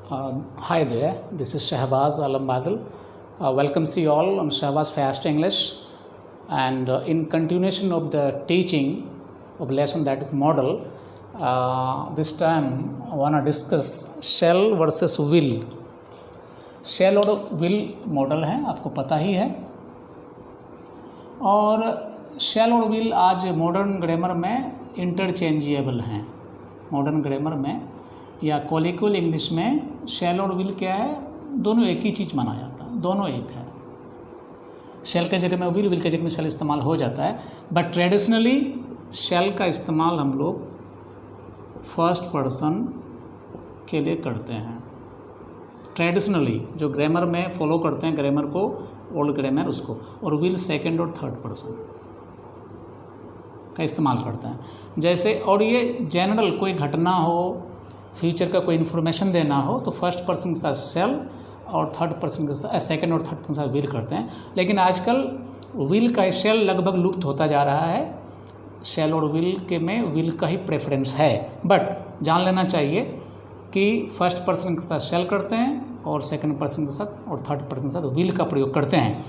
Hi there, this is Shahbaz Alam Badal. Welcomes you all on Shahbaz Fast English. And in continuation of the teaching of lesson that is model, this time I want to discuss shall versus will. shall और will model हैं, आपको पता ही है। और shall और will आज modern grammar में interchangeable हैं। मॉडर्न ग्रामर में या कॉलिक्वल इंग्लिश में शैल और विल क्या है, दोनों एक ही चीज़ माना जाता है, दोनों एक है। शैल के जगह में विल, विल के जगह में शैल इस्तेमाल हो जाता है, बट ट्रेडिशनली शैल का इस्तेमाल हम लोग फर्स्ट पर्सन के लिए करते हैं। ट्रेडिशनली जो ग्रामर में फॉलो करते हैं ग्रामर को, ओल्ड ग्रामर उसको, और विल सेकंड और थर्ड पर्सन का इस्तेमाल करते हैं। जैसे और ये जनरल कोई घटना हो, फ्यूचर का कोई इन्फॉर्मेशन देना हो तो फर्स्ट पर्सन के साथ शैल और थर्ड पर्सन के साथ सेकंड और थर्ड पर्सन के साथ विल करते हैं। लेकिन आजकल विल का शैल लगभग लुप्त होता जा रहा है। शैल और विल के में विल का ही प्रेफरेंस है, बट जान लेना चाहिए कि फर्स्ट पर्सन के साथ शैल करते हैं और सेकंड पर्सन के साथ और थर्ड पर्सन के साथ विल का प्रयोग करते हैं।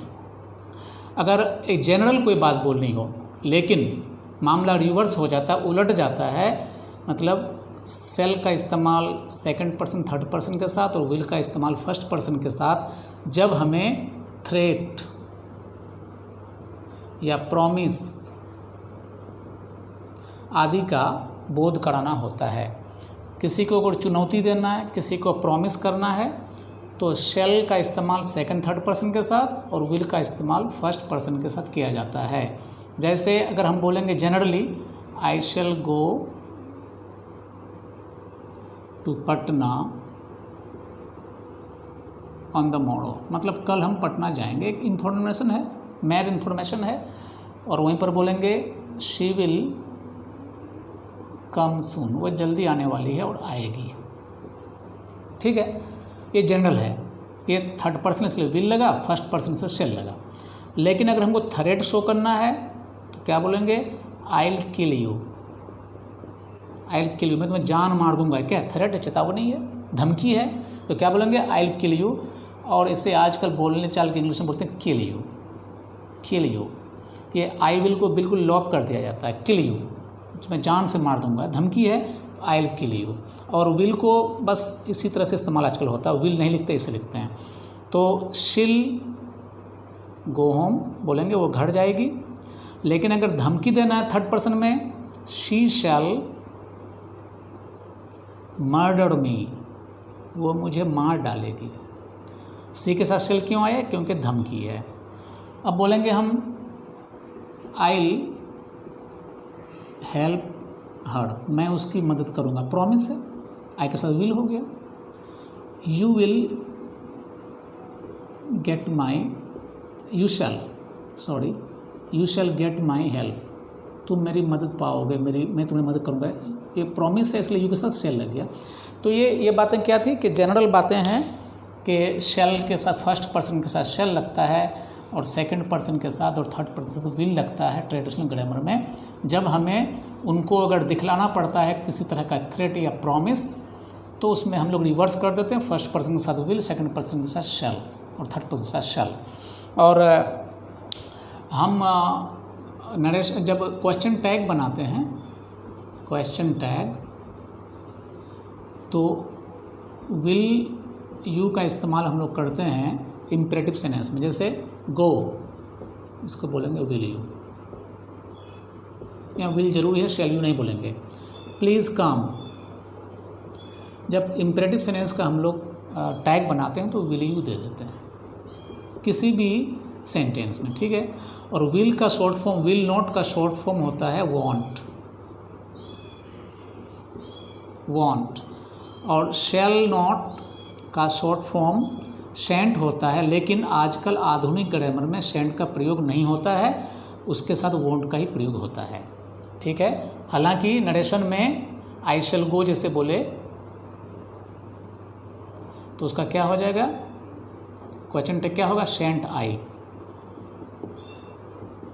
अगर एक जनरल कोई बात बोलनी हो लेकिन मामला रिवर्स हो जाता है, उलट जाता है, मतलब शैल का इस्तेमाल सेकंड पर्सन थर्ड पर्सन के साथ और विल का इस्तेमाल फर्स्ट पर्सन के साथ जब हमें थ्रेट या प्रॉमिस आदि का बोध कराना होता है, किसी को अगर चुनौती देना है, किसी को प्रॉमिस करना है, तो शैल का इस्तेमाल सेकंड थर्ड पर्सन के साथ और विल का इस्तेमाल फर्स्ट पर्सन के साथ किया जाता है। जैसे अगर हम बोलेंगे generally I shall go to Patna on the morrow, मतलब कल हम पटना जाएंगे, एक इन्फॉर्मेशन है, मैर इन्फॉर्मेशन है। और वहीं पर बोलेंगे शी विल कम सून, वो जल्दी आने वाली है और आएगी। ठीक है, ये जनरल है, ये थर्ड पर्सन इसलिए विल लगा, फर्स्ट पर्सन से शैल लगा। लेकिन अगर हमको थ्रेट शो करना है तो क्या बोलेंगे, I will kill you, I will kill you, मैं तुम्हें जान मार दूंगा। क्या थ्रेट है, चेतावनी है, धमकी है, तो क्या बोलेंगे आई विल किल यू। और इसे आजकल बोलने चाल के इंग्लिश में बोलते हैं किल यू, किल यू। ये आई विल को बिल्कुल लॉक कर दिया जाता है, किल यू, मैं जान से मार दूंगा, धमकी है, आई विल किल यू। और विल को बस इसी तरह से इस्तेमाल आजकल होता है, विल नहीं लिखते, इसे लिखते हैं। तो शील गो होम बोलेंगे, वो घर जाएगी। लेकिन अगर धमकी देना है थर्ड पर्सन में, शी शैल मर्डर मी, वो मुझे मार डालेगी। सी के साथ शैल क्यों आया, क्योंकि धमकी है। अब बोलेंगे हम आई विल हेल्प हर, मैं उसकी मदद करूँगा, प्रॉमिस है, आई के साथ विल हो गया। You will get my, you shall get my help, तुम मेरी मदद पाओगे, मैं तुम्हें मदद करूँगा। ये प्रॉमिस है, इसलिए यू के साथ शैल लग गया। तो ये बातें क्या थी कि जनरल बातें हैं कि शैल के साथ फर्स्ट पर्सन के साथ शैल लगता है और सेकंड पर्सन के साथ और थर्ड पर्सन के साथ विल लगता है ट्रेडिशनल ग्रामर में। जब हमें उनको अगर दिखलाना पड़ता है किसी तरह का थ्रेट या प्रॉमिस, तो उसमें हम लोग रिवर्स कर देते हैं, फर्स्ट पर्सन के साथ विल, सेकंड पर्सन के साथ शैल और थर्ड पर्सन के साथ शैल। और हम नरेशन जब क्वेश्चन टैग बनाते हैं, क्वेश्चन टैग, तो विल यू का इस्तेमाल हम लोग करते हैं इम्परेटिव सेंटेंस में। जैसे गो, इसको बोलेंगे विल यू, या विल जरूरी है, शैल यू नहीं बोलेंगे। प्लीज़ कम, जब इम्परेटिव सेंटेंस का हम लोग टैग बनाते हैं तो विल यू दे देते हैं किसी भी सेंटेंस में, ठीक है। और विल का शॉर्ट फॉर्म, विल नॉट का शॉर्ट फॉर्म होता है वॉन्ट, वॉन्ट। और शैल नॉट का शॉर्ट फॉर्म शेंट होता है, लेकिन आजकल आधुनिक ग्रामर में शेंट का प्रयोग नहीं होता है, उसके साथ वॉन्ट का ही प्रयोग होता है, ठीक है। हालांकि नरेशन में आई शैल गो जैसे बोले तो उसका क्या हो जाएगा, क्वेश्चन टैग क्या होगा, शेंट आई,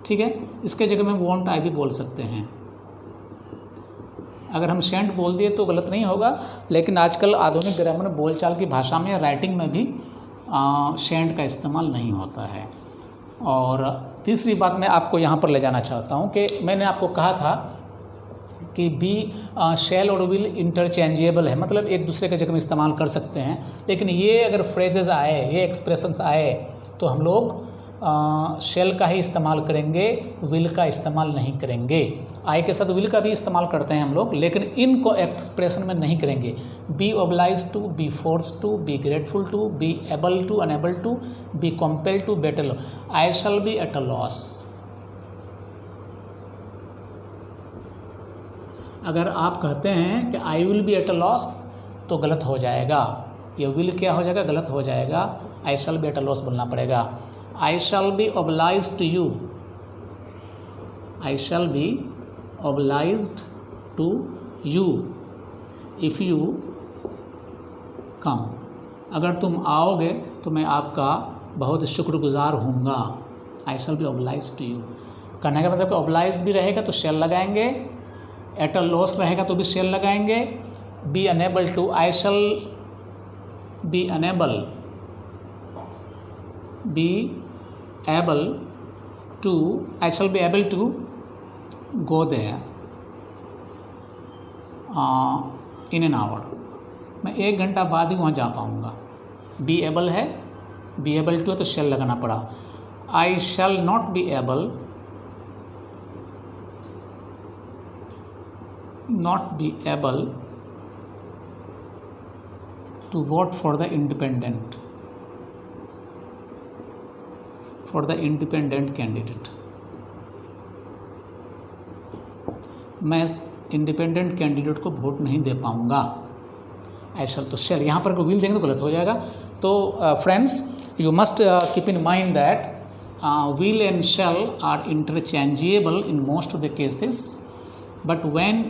ठीक है। इसके जगह में वॉन्ट आई भी बोल सकते हैं। अगर हम शेंट बोल दिए तो गलत नहीं होगा, लेकिन आजकल आधुनिक ग्रामर बोलचाल की भाषा में राइटिंग में भी शेंट का इस्तेमाल नहीं होता है। और तीसरी बात मैं आपको यहाँ पर ले जाना चाहता हूँ कि मैंने आपको कहा था कि बी शैल और विल इंटरचेंजेबल है, मतलब एक दूसरे के जगह में इस्तेमाल कर सकते हैं। लेकिन ये अगर फ्रेजेस आए, ये एक्सप्रेशंस आए, तो हम लोग शैल का ही इस्तेमाल करेंगे, विल का इस्तेमाल नहीं करेंगे। आई के साथ विल का भी इस्तेमाल करते हैं हम लोग, लेकिन इनको एक्सप्रेशन में नहीं करेंगे। Be oblige to, be force to, be grateful to, be able to, unable to, be compelled to, better. I shall be at a loss. अगर आप कहते हैं कि I will be at a loss तो गलत हो जाएगा, ये विल क्या हो जाएगा, गलत हो जाएगा। I shall be at a loss बोलना पड़ेगा। I shall be obliged to you, I shall be obliged to you if you come. अगर तुम आओगे तो मैं आपका बहुत शुक्रगुजार होऊंगा। I shall be obliged to you कहने का मतलब कि ऑब्लाइज्ड भी रहेगा तो शैल लगाएंगे, एट अ लॉस रहेगा तो भी शैल लगाएंगे। Be enable to, I shall be enable, be able to, I shall be able to go there in an hour. मैं 1 घंटा बाद ही वहाँ जा पाऊँगा। बी एबल है, बी एबल टू है तो शैल लगाना पड़ा। I shall not be able, not be able to vote for the independent candidate। मैं इंडिपेंडेंट कैंडिडेट को वोट नहीं दे पाऊंगा। ऐसा तो शैल, यहाँ पर विल देंगे तो गलत हो जाएगा। तो friends, you must keep in mind that will and shall are interchangeable in most of the cases, but when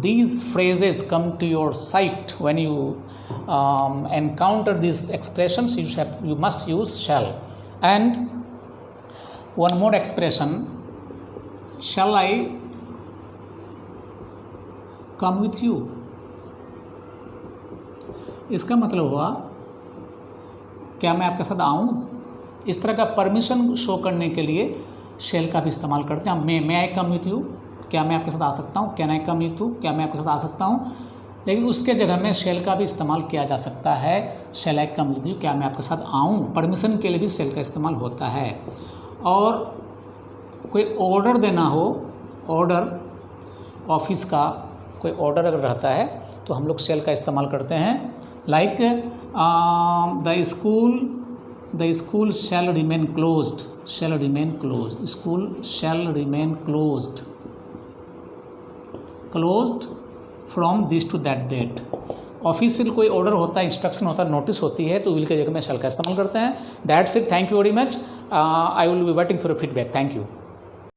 these phrases come to your sight, when you encounter these expressions, you must use shall. And one more expression, shall I come with you? इसका मतलब हुआ क्या मैं आपके साथ आऊँ। इस तरह का परमिशन शो करने के लिए shall का भी इस्तेमाल करते हैं। may I come with you, क्या मैं आपके साथ आ सकता हूँ, can I come with you, क्या मैं आपके साथ आ सकता हूँ। लेकिन उसके जगह में शैल का भी इस्तेमाल किया जा सकता है। शैल आई कम विथ यू, क्या मैं आपके साथ आऊँ, परमिशन के लिए भी शैल का इस्तेमाल होता है। और कोई ऑर्डर देना हो, ऑर्डर ऑफिस का कोई ऑर्डर अगर रहता है तो हम लोग शैल का इस्तेमाल करते हैं। Like the school shall remain closed, shall remain closed, school shall remain closed from this to that date. Official कोई ऑर्डर होता है, इंस्ट्रक्शन होता है, नोटिस होती है, तो विल के जगह में शैल का इस्तेमाल करते हैं। That's it, thank you very much. I will be waiting for feedback. Thank you.